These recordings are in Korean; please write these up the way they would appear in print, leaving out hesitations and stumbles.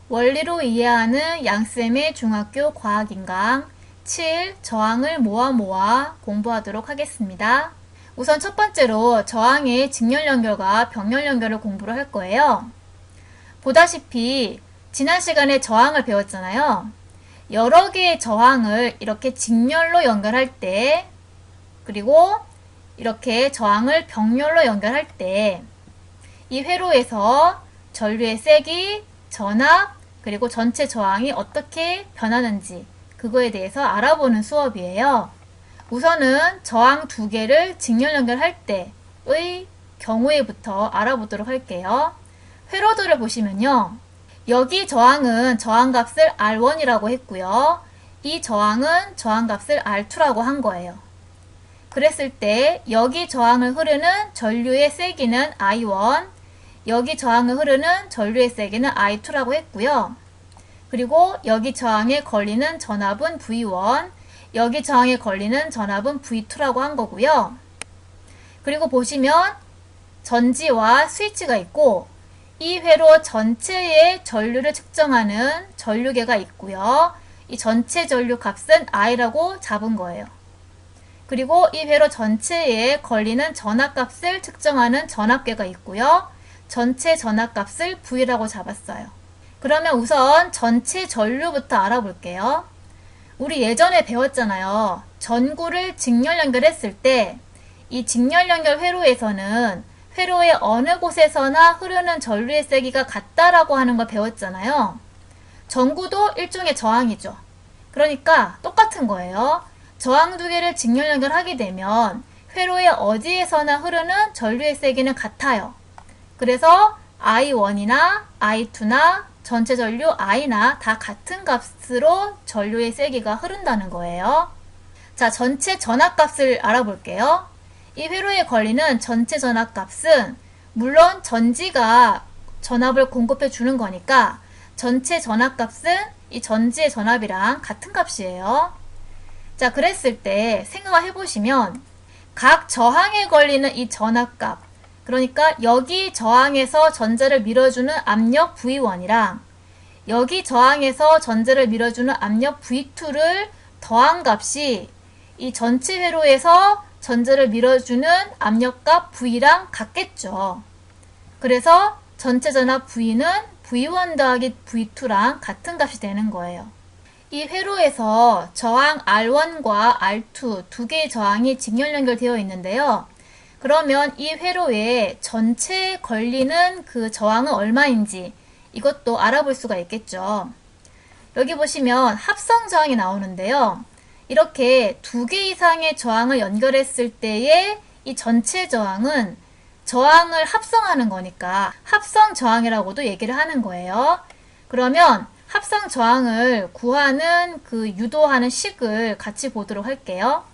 원리로 이해하는 양쌤의 중학교 과학인강 7. 저항을 모아 공부하도록 하겠습니다. 우선 첫 번째로 저항의 직렬 연결과 병렬 연결을 공부를 할 거예요. 보다시피 지난 시간에 저항을 배웠잖아요. 여러 개의 저항을 이렇게 직렬로 연결할 때, 그리고 이렇게 저항을 병렬로 연결할 때 이 회로에서 전류의 세기, 전압, 그리고 전체 저항이 어떻게 변하는지 그거에 대해서 알아보는 수업이에요. 우선은 저항 두 개를 직렬 연결할 때의 경우에부터 알아보도록 할게요. 회로도를 보시면요. 여기 저항은 저항값을 R1이라고 했고요. 이 저항은 저항값을 R2라고 한 거예요. 그랬을 때 여기 저항을 흐르는 전류의 세기는 I1, 여기 저항을 흐르는 전류의 세기는 I2라고 했고요. 그리고 여기 저항에 걸리는 전압은 V1, 여기 저항에 걸리는 전압은 V2라고 한 거고요. 그리고 보시면 전지와 스위치가 있고 이 회로 전체의 전류를 측정하는 전류계가 있고요. 이 전체 전류 값은 I라고 잡은 거예요. 그리고 이 회로 전체에 걸리는 전압값을 측정하는 전압계가 있고요. 전체 전압값을 V라고 잡았어요. 그러면 우선 전체 전류부터 알아볼게요. 우리 예전에 배웠잖아요. 전구를 직렬 연결했을 때 이 직렬 연결 회로에서는 회로의 어느 곳에서나 흐르는 전류의 세기가 같다라고 하는 걸 배웠잖아요. 전구도 일종의 저항이죠. 그러니까 똑같은 거예요. 저항 두 개를 직렬 연결하게 되면 회로의 어디에서나 흐르는 전류의 세기는 같아요. 그래서 I1이나 I2나 전체 전류 I나 다 같은 값으로 전류의 세기가 흐른다는 거예요. 자, 전체 전압값을 알아볼게요. 이 회로에 걸리는 전체 전압값은 물론 전지가 전압을 공급해 주는 거니까 전체 전압값은 이 전지의 전압이랑 같은 값이에요. 자, 그랬을 때 생각해 보시면 각 저항에 걸리는 이 전압값, 그러니까 여기 저항에서 전자를 밀어주는 압력 V1이랑 여기 저항에서 전자를 밀어주는 압력 V2를 더한 값이 이 전체 회로에서 전자를 밀어주는 압력값 V랑 같겠죠. 그래서 전체 전압 V는 V1 더하기 V2랑 같은 값이 되는 거예요. 이 회로에서 저항 R1과 R2 두 개의 저항이 직렬 연결되어 있는데요. 그러면 이 회로에 전체에 걸리는 그 저항은 얼마인지 이것도 알아볼 수가 있겠죠. 여기 보시면 합성 저항이 나오는데요. 이렇게 두 개 이상의 저항을 연결했을 때의 이 전체 저항은 저항을 합성하는 거니까 합성 저항이라고도 얘기를 하는 거예요. 그러면 합성 저항을 구하는 그 유도하는 식을 같이 보도록 할게요.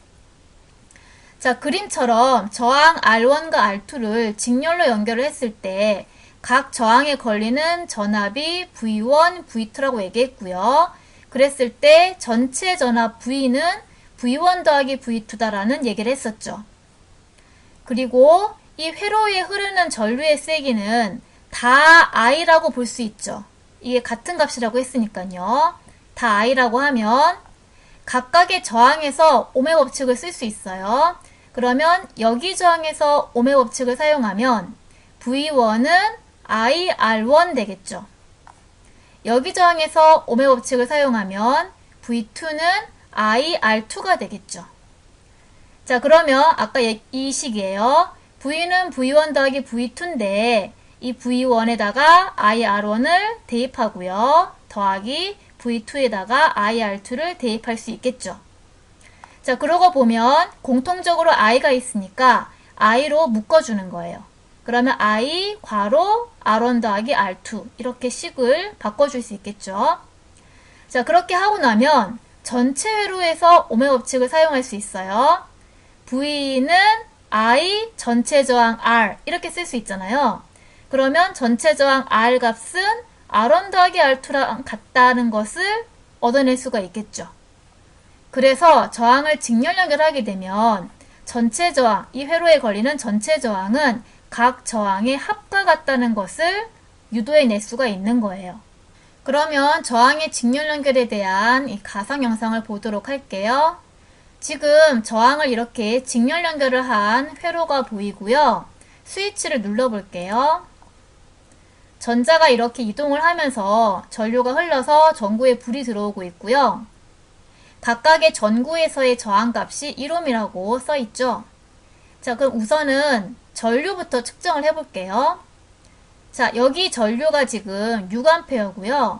자, 그림처럼 저항 R1과 R2를 직렬로 연결을 했을 때 각 저항에 걸리는 전압이 V1, V2라고 얘기했고요. 그랬을 때 전체 전압 V는 V1 더하기 V2다라는 얘기를 했었죠. 그리고 이 회로에 흐르는 전류의 세기는 다 I라고 볼 수 있죠. 이게 같은 값이라고 했으니까요. 다 I라고 하면 각각의 저항에서 오매 법칙을 쓸 수 있어요. 그러면 여기 저항에서 오매 법칙을 사용하면 V1은 IR1 되겠죠. 여기 저항에서 오매 법칙을 사용하면 V2는 IR2가 되겠죠. 자, 그러면 아까 이 식이에요. V는 V1 더하기 V2인데 이 V1에다가 IR1을 대입하고요. 더하기 V2에다가 IR2를 대입할 수 있겠죠. 자, 그러고 보면 공통적으로 I가 있으니까 I로 묶어주는 거예요. 그러면 I 괄호 R1 더하기 R2 이렇게 식을 바꿔줄 수 있겠죠. 자, 그렇게 하고 나면 전체 회로에서 오매 법칙을 사용할 수 있어요. V는 I 전체 저항 R 이렇게 쓸 수 있잖아요. 그러면 전체 저항 R 값은 R1 더하기 R2랑 같다는 것을 얻어낼 수가 있겠죠. 그래서 저항을 직렬 연결하게 되면 전체 저항, 이 회로에 걸리는 전체 저항은 각 저항의 합과 같다는 것을 유도해낼 수가 있는 거예요. 그러면 저항의 직렬 연결에 대한 이 가상 영상을 보도록 할게요. 지금 저항을 이렇게 직렬 연결을 한 회로가 보이고요. 스위치를 눌러볼게요. 전자가 이렇게 이동을 하면서 전류가 흘러서 전구에 불이 들어오고 있고요. 각각의 전구에서의 저항값이 1옴이라고 써있죠. 자, 그럼 우선은 전류부터 측정을 해볼게요. 자, 여기 전류가 지금 6A고요.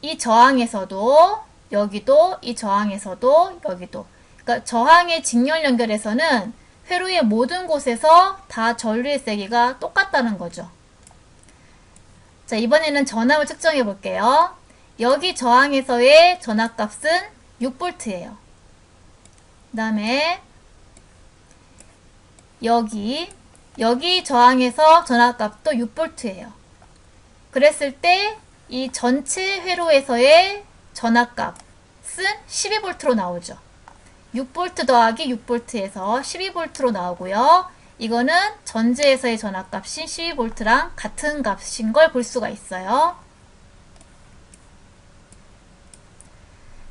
이 저항에서도 여기도, 이 저항에서도 여기도. 그러니까 저항의 직렬 연결에서는 회로의 모든 곳에서 다 전류의 세기가 똑같다는 거죠. 자, 이번에는 전압을 측정해 볼게요. 여기 저항에서의 전압값은 6V예요. 그 다음에 여기 저항에서 전압값도 6V예요. 그랬을 때 이 전체 회로에서의 전압값은 12V로 나오죠. 6V 더하기 6V에서 12V로 나오고요. 이거는 전지에서의 전압값이 12V랑 같은 값인 걸 볼 수가 있어요.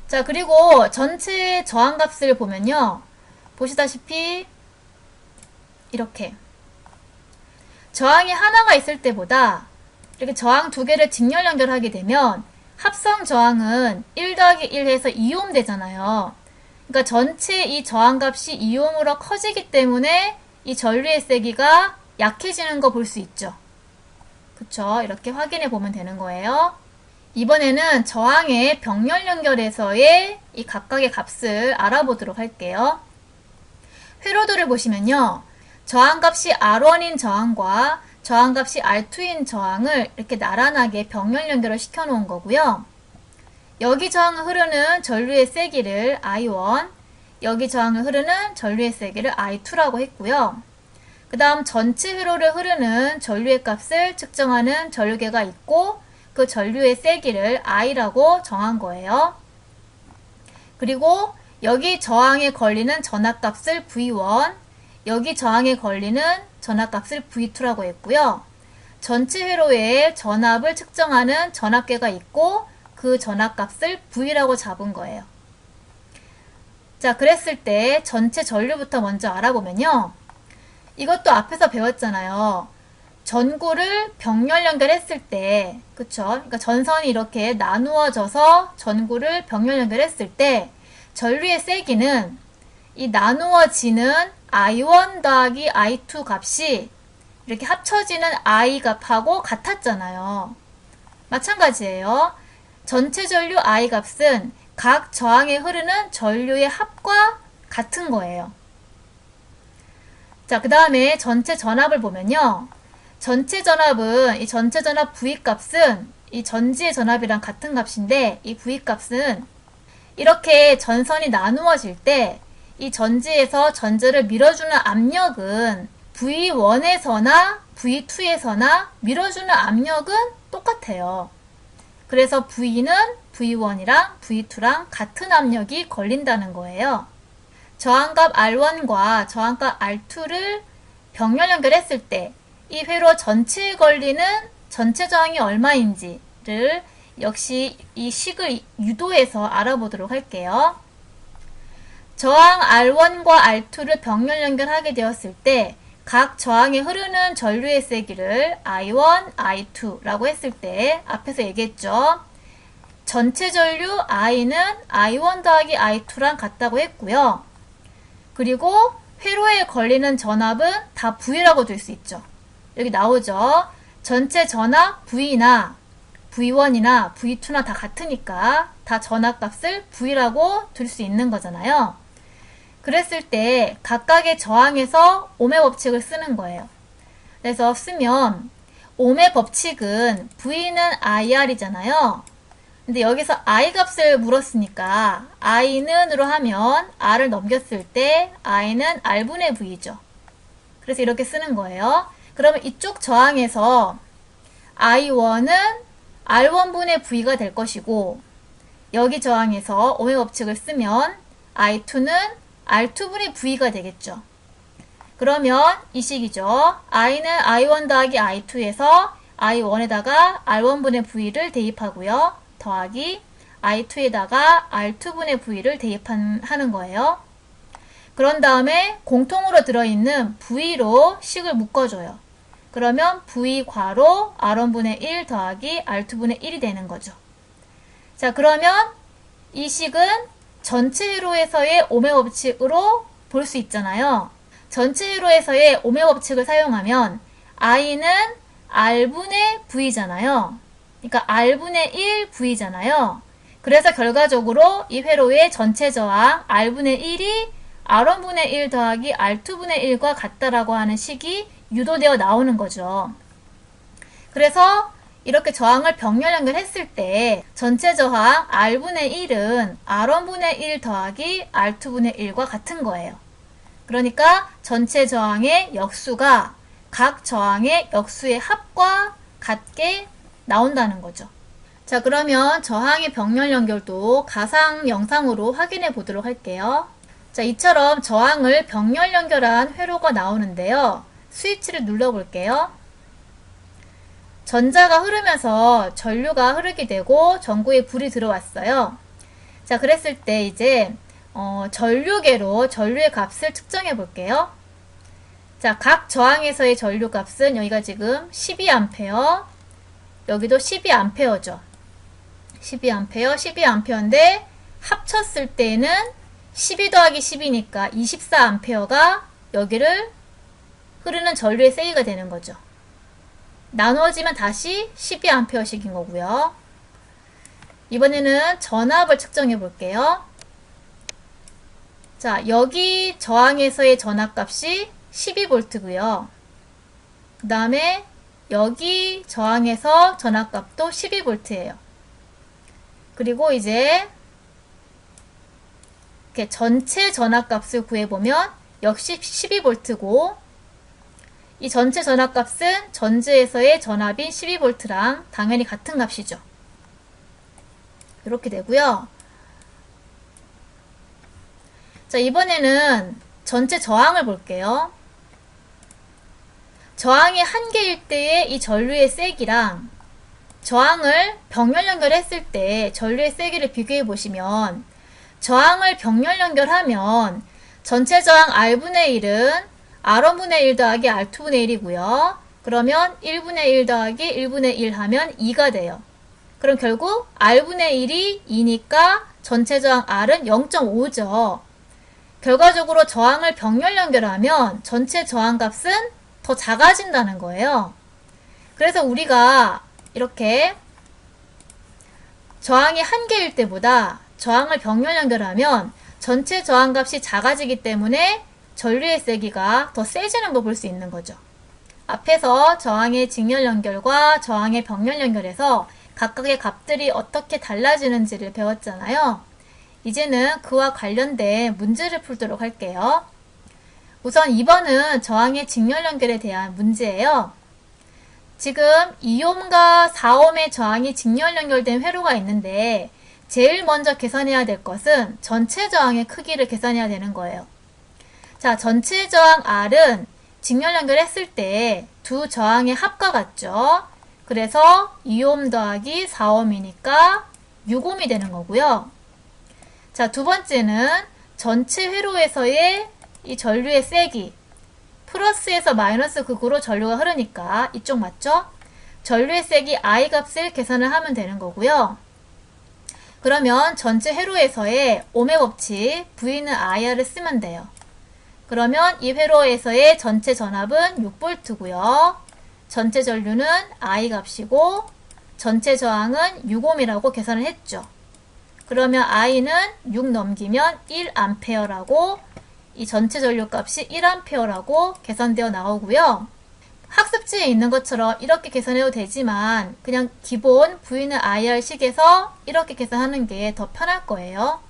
자, 그리고 전체 저항값을 보면요. 보시다시피 이렇게 저항이 하나가 있을 때보다 이렇게 저항 두 개를 직렬 연결하게 되면 합성 저항은 1 더하기 1 해서 2옴 되잖아요. 그러니까 전체 이 저항값이 2옴으로 커지기 때문에 이 전류의 세기가 약해지는 거 볼 수 있죠. 그쵸? 이렇게 확인해 보면 되는 거예요. 이번에는 저항의 병렬 연결에서의 이 각각의 값을 알아보도록 할게요. 회로도를 보시면요. 저항값이 R1인 저항과 저항값이 R2인 저항을 이렇게 나란하게 병렬 연결을 시켜 놓은 거고요. 여기 저항을 흐르는 전류의 세기를 I1, 여기 저항을 흐르는 전류의 세기를 I2라고 했고요. 그 다음 전체 회로를 흐르는 전류의 값을 측정하는 전류계가 있고 그 전류의 세기를 I라고 정한 거예요. 그리고 여기 저항에 걸리는 전압값을 V1, 여기 저항에 걸리는 전압값을 V2라고 했고요. 전체 회로에 전압을 측정하는 전압계가 있고 그 전압값을 V라고 잡은 거예요. 자, 그랬을 때 전체 전류부터 먼저 알아보면요. 이것도 앞에서 배웠잖아요. 전구를 병렬 연결했을 때, 그쵸? 그러니까 전선이 이렇게 나누어져서 전구를 병렬 연결했을 때 전류의 세기는 이 나누어지는 I1 더하기 I2 값이 이렇게 합쳐지는 I 값하고 같았잖아요. 마찬가지예요. 전체 전류 I 값은 각 저항에 흐르는 전류의 합과 같은 거예요. 자, 그 다음에 전체 전압을 보면요. 전체 전압은 이 전체 전압 V 값은 이 전지의 전압이랑 같은 값인데 이 V 값은 이렇게 전선이 나누어질 때 이 전지에서 전자를 밀어주는 압력은 V1에서나 V2에서나 밀어주는 압력은 똑같아요. 그래서 V는 V1이랑 V2랑 같은 압력이 걸린다는 거예요. 저항값 R1과 저항값 R2를 병렬 연결했을 때 이 회로 전체에 걸리는 전체 저항이 얼마인지를 역시 이 식을 유도해서 알아보도록 할게요. 저항 R1과 R2를 병렬 연결하게 되었을 때 각 저항에 흐르는 전류의 세기를 I1, I2라고 했을 때 앞에서 얘기했죠. 전체 전류 I는 I1 더하기 I2랑 같다고 했고요. 그리고 회로에 걸리는 전압은 다 V라고 줄 수 있죠. 여기 나오죠. 전체 전압 V나 V1이나 V2나 다 같으니까 다 전압값을 V라고 둘 수 있는 거잖아요. 그랬을 때 각각의 저항에서 옴의 법칙을 쓰는 거예요. 그래서 쓰면 옴의 법칙은 V는 IR이잖아요. 근데 여기서 I 값을 물었으니까 I는으로 하면 R을 넘겼을 때 I는 R분의 V죠. 그래서 이렇게 쓰는 거예요. 그러면 이쪽 저항에서 I1은 R1분의 V가 될 것이고 여기 저항에서 옴의 법칙을 쓰면 I2는 R2분의 V가 되겠죠. 그러면 이 식이죠. I는 I1 더하기 I2에서 I1에다가 R1분의 V를 대입하고요. 더하기 I2에다가 R2분의 V를 대입하는 거예요. 그런 다음에 공통으로 들어있는 V로 식을 묶어줘요. 그러면 V 괄호 R1분의 1 더하기 R2분의 1이 되는 거죠. 자, 그러면 이 식은 전체 회로에서의 오매 법칙으로 볼 수 있잖아요. 전체 회로에서의 오매 법칙을 사용하면 I는 R분의 V잖아요. 그러니까 R분의 1 V잖아요. 그래서 결과적으로 이 회로의 전체 저항 R분의 1이 R1분의 1 더하기 R2분의 1과 같다라고 하는 식이 유도되어 나오는 거죠. 그래서 이렇게 저항을 병렬 연결했을 때 전체 저항 R분의 1은 R1분의 1 더하기 R2분의 1과 같은 거예요. 그러니까 전체 저항의 역수가 각 저항의 역수의 합과 같게 나온다는 거죠. 자, 그러면 저항의 병렬 연결도 가상 영상으로 확인해 보도록 할게요. 자, 이처럼 저항을 병렬 연결한 회로가 나오는데요. 스위치를 눌러볼게요. 전자가 흐르면서 전류가 흐르게 되고 전구에 불이 들어왔어요. 자, 그랬을 때 이제 전류계로 전류의 값을 측정해 볼게요. 자, 각 저항에서의 전류 값은 여기가 지금 12A, 여기도 12A죠. 12A, 12A인데 합쳤을 때는 12 더하기 10이니까 24A가 여기를 흐르는 전류의 세기가 되는 거죠. 나누어지면 다시 12A씩인 거고요. 이번에는 전압을 측정해 볼게요. 자, 여기 저항에서의 전압값이 12V고요. 그 다음에 여기 저항에서 전압값도 12V예요. 그리고 이제 이렇게 전체 전압값을 구해보면 역시 12V고 이 전체 전압값은 전지에서의 전압인 12V랑 당연히 같은 값이죠. 이렇게 되고요. 자, 이번에는 전체 저항을 볼게요. 저항이 1개일 때의 이 전류의 세기랑 저항을 병렬 연결했을 때 전류의 세기를 비교해 보시면 저항을 병렬 연결하면 전체 저항 R분의 1은 R1분의 1 더하기 R2분의 1이고요. 그러면 1분의 1 더하기 1분의 1 하면 2가 돼요. 그럼 결국 R분의 1이 2니까 전체 저항 R은 0.5죠. 결과적으로 저항을 병렬 연결하면 전체 저항값은 더 작아진다는 거예요. 그래서 우리가 이렇게 저항이 1개일 때보다 저항을 병렬 연결하면 전체 저항값이 작아지기 때문에 전류의 세기가 더 세지는 걸 볼 수 있는 거죠. 앞에서 저항의 직렬 연결과 저항의 병렬 연결에서 각각의 값들이 어떻게 달라지는지를 배웠잖아요. 이제는 그와 관련된 문제를 풀도록 할게요. 우선 2번은 저항의 직렬 연결에 대한 문제예요. 지금 2옴과 4옴의 저항이 직렬 연결된 회로가 있는데 제일 먼저 계산해야 될 것은 전체 저항의 크기를 계산해야 되는 거예요. 자, 전체 저항 R은 직렬 연결했을 때 두 저항의 합과 같죠? 그래서 2옴 더하기 4옴이니까 6옴이 되는 거고요. 자, 두 번째는 전체 회로에서의 이 전류의 세기 플러스에서 마이너스 극으로 전류가 흐르니까 이쪽 맞죠? 전류의 세기 I 값을 계산을 하면 되는 거고요. 그러면 전체 회로에서의 오매 법칙 V는 IR을 쓰면 돼요. 그러면 이 회로에서의 전체 전압은 6V고요. 전체 전류는 I 값이고 전체 저항은 6옴이라고 계산을 했죠. 그러면 I는 6 넘기면 1A라고 이 전체 전류 값이 1A라고 계산되어 나오고요. 학습지에 있는 것처럼 이렇게 계산해도 되지만 그냥 기본 V는 IR 식에서 이렇게 계산하는 게 더 편할 거예요.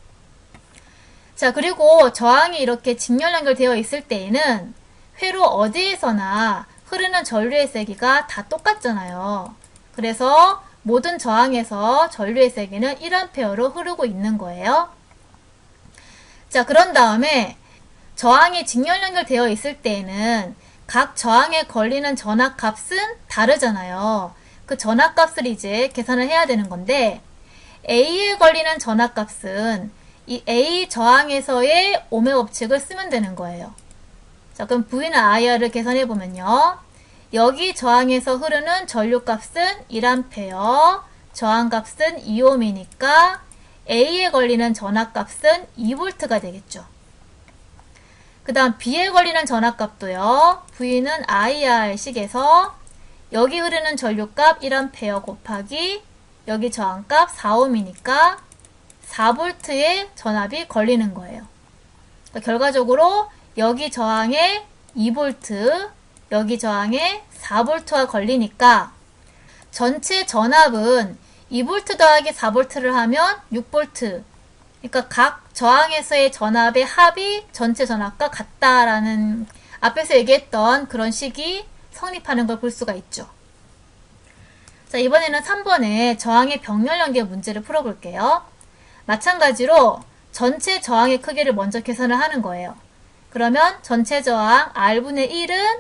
자, 그리고 저항이 이렇게 직렬 연결되어 있을 때에는 회로 어디에서나 흐르는 전류의 세기가 다 똑같잖아요. 그래서 모든 저항에서 전류의 세기는 1A로 흐르고 있는 거예요. 자, 그런 다음에 저항이 직렬 연결되어 있을 때에는 각 저항에 걸리는 전압 값은 다르잖아요. 그 전압값을 이제 계산을 해야 되는 건데 A에 걸리는 전압값은 이 A 저항에서의 오매 법칙을 쓰면 되는 거예요. 자, 그럼 V는 IR을 계산해 보면요. 여기 저항에서 흐르는 전류값은 1A, 저항값은 2ohm이니까 A에 걸리는 전압값은 2V가 되겠죠. 그 다음 B에 걸리는 전압값도요. V는 IR식에서 여기 흐르는 전류값 1A 곱하기 여기 저항값 4ohm이니까 4V의 전압이 걸리는 거예요. 그러니까 결과적으로 여기 저항에 2V, 여기 저항에 4V가 걸리니까 전체 전압은 2V 더하기 4V를 하면 6V. 그러니까 각 저항에서의 전압의 합이 전체 전압과 같다라는 앞에서 얘기했던 그런 식이 성립하는 걸 볼 수가 있죠. 자, 이번에는 3번에 저항의 병렬 연계 문제를 풀어볼게요. 마찬가지로 전체 저항의 크기를 먼저 계산을 하는 거예요. 그러면 전체 저항 R분의 1은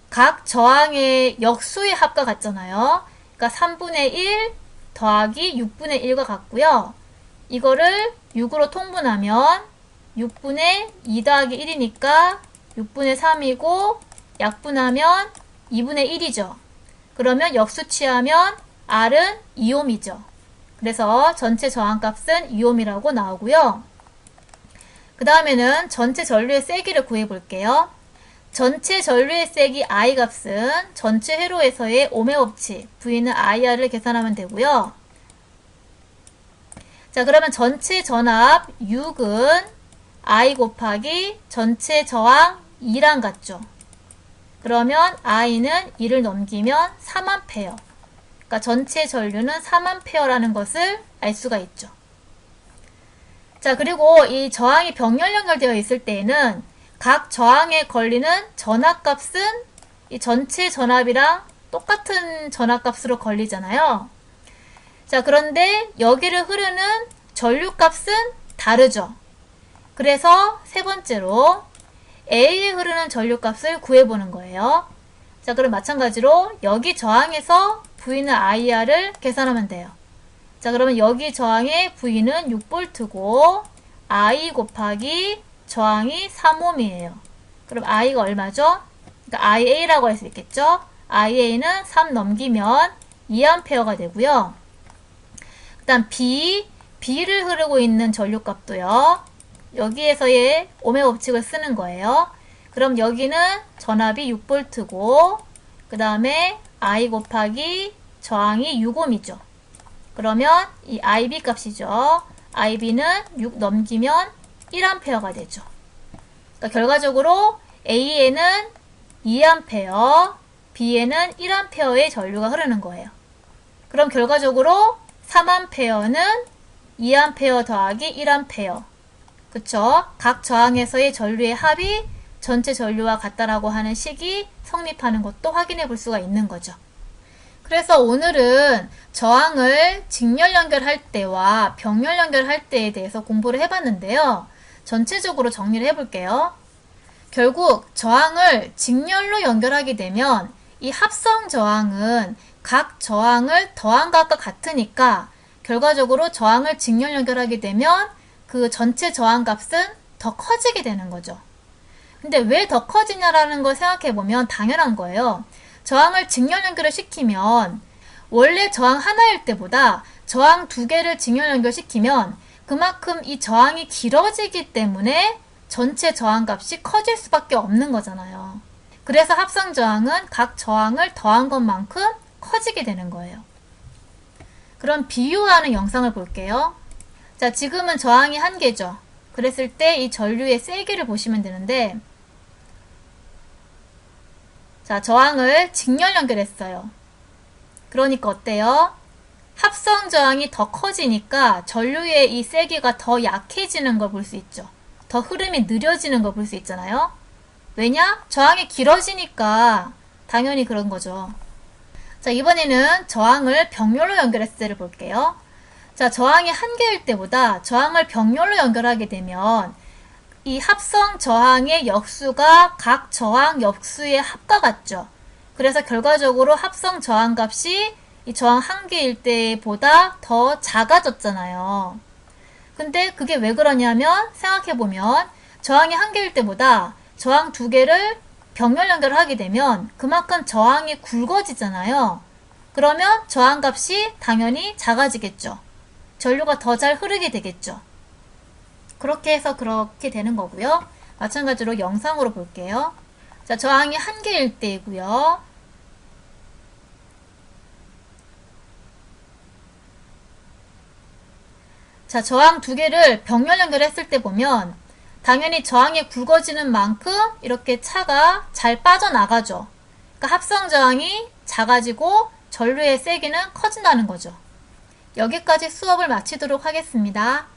각 저항의 역수의 합과 같잖아요. 그러니까 3분의 1 더하기 6분의 1과 같고요. 이거를 6으로 통분하면 6분의 2 더하기 1이니까 6분의 3이고 약분하면 2분의 1이죠. 그러면 역수 취하면 R은 2ohm이죠. 그래서 전체 저항값은 2ohm이라고 나오고요. 그 다음에는 전체 전류의 세기를 구해볼게요. 전체 전류의 세기 I 값은 전체 회로에서의 오매 법칙, V는 IR을 계산하면 되고요. 자, 그러면 전체 전압 6은 I 곱하기 전체 저항 2랑 같죠. 그러면 I는 2를 넘기면 3A. 그러니까 전체 전류는 3A라는 것을 알 수가 있죠. 자, 그리고 이 저항이 병렬 연결되어 있을 때에는 각 저항에 걸리는 전압값은 이 전체 전압이랑 똑같은 전압값으로 걸리잖아요. 자, 그런데 여기를 흐르는 전류값은 다르죠. 그래서 세 번째로 A에 흐르는 전류값을 구해보는 거예요. 자, 그럼 마찬가지로 여기 저항에서 V는 IR을 계산하면 돼요. 자, 그러면 여기 저항의 V는 6V고 I 곱하기 저항이 3ohm이에요. 그럼 I가 얼마죠? 그러니까 IA라고 할 수 있겠죠? IA는 3 넘기면 2A가 되고요. 그 다음 B를 흐르고 있는 전류값도요. 여기에서의 오매 법칙을 쓰는 거예요. 그럼 여기는 전압이 6V고 그 다음에 I 곱하기 저항이 6ohm이죠. 그러면 이 IB 값이죠. IB는 6 넘기면 1A가 되죠. 그러니까 결과적으로 A에는 2A, B에는 1A의 전류가 흐르는 거예요. 그럼 결과적으로 3A는 2A 더하기 1A. 그쵸? 각 저항에서의 전류의 합이 전체 전류와 같다라고 하는 식이 성립하는 것도 확인해 볼 수가 있는 거죠. 그래서 오늘은 저항을 직렬 연결할 때와 병렬 연결할 때에 대해서 공부를 해봤는데요. 전체적으로 정리를 해볼게요. 결국 저항을 직렬로 연결하게 되면 이 합성 저항은 각 저항을 더한 것과 같으니까 결과적으로 저항을 직렬 연결하게 되면 그 전체 저항 값은 더 커지게 되는 거죠. 근데 왜 더 커지냐라는 걸 생각해보면 당연한 거예요. 저항을 직렬 연결을 시키면 원래 저항 하나일 때보다 저항 두 개를 직렬 연결시키면 그만큼 이 저항이 길어지기 때문에 전체 저항 값이 커질 수밖에 없는 거잖아요. 그래서 합성 저항은 각 저항을 더한 것만큼 커지게 되는 거예요. 그럼 비유하는 영상을 볼게요. 자, 지금은 저항이 1개죠. 그랬을 때 이 전류의 세기를 보시면 되는데, 자, 저항을 직렬 연결했어요. 그러니까 어때요? 합성 저항이 더 커지니까 전류의 이 세기가 더 약해지는 걸 볼 수 있죠. 더 흐름이 느려지는 걸 볼 수 있잖아요. 왜냐? 저항이 길어지니까 당연히 그런 거죠. 자, 이번에는 저항을 병렬로 연결했을 때를 볼게요. 자, 저항이 1개일 때보다 저항을 병렬로 연결하게 되면 이 합성 저항의 역수가 각 저항 역수의 합과 같죠. 그래서 결과적으로 합성 저항 값이 이 저항 한 개일 때보다 더 작아졌잖아요. 근데 그게 왜 그러냐면 생각해보면 저항이 한 개일 때보다 저항 두 개를 병렬 연결을 하게 되면 그만큼 저항이 굵어지잖아요. 그러면 저항 값이 당연히 작아지겠죠. 전류가 더 잘 흐르게 되겠죠. 그렇게 해서 그렇게 되는 거고요. 마찬가지로 영상으로 볼게요. 자, 저항이 한 개일 때이고요. 자, 저항 두 개를 병렬 연결했을 때 보면 당연히 저항이 굵어지는 만큼 이렇게 차가 잘 빠져나가죠. 그러니까 합성 저항이 작아지고 전류의 세기는 커진다는 거죠. 여기까지 수업을 마치도록 하겠습니다.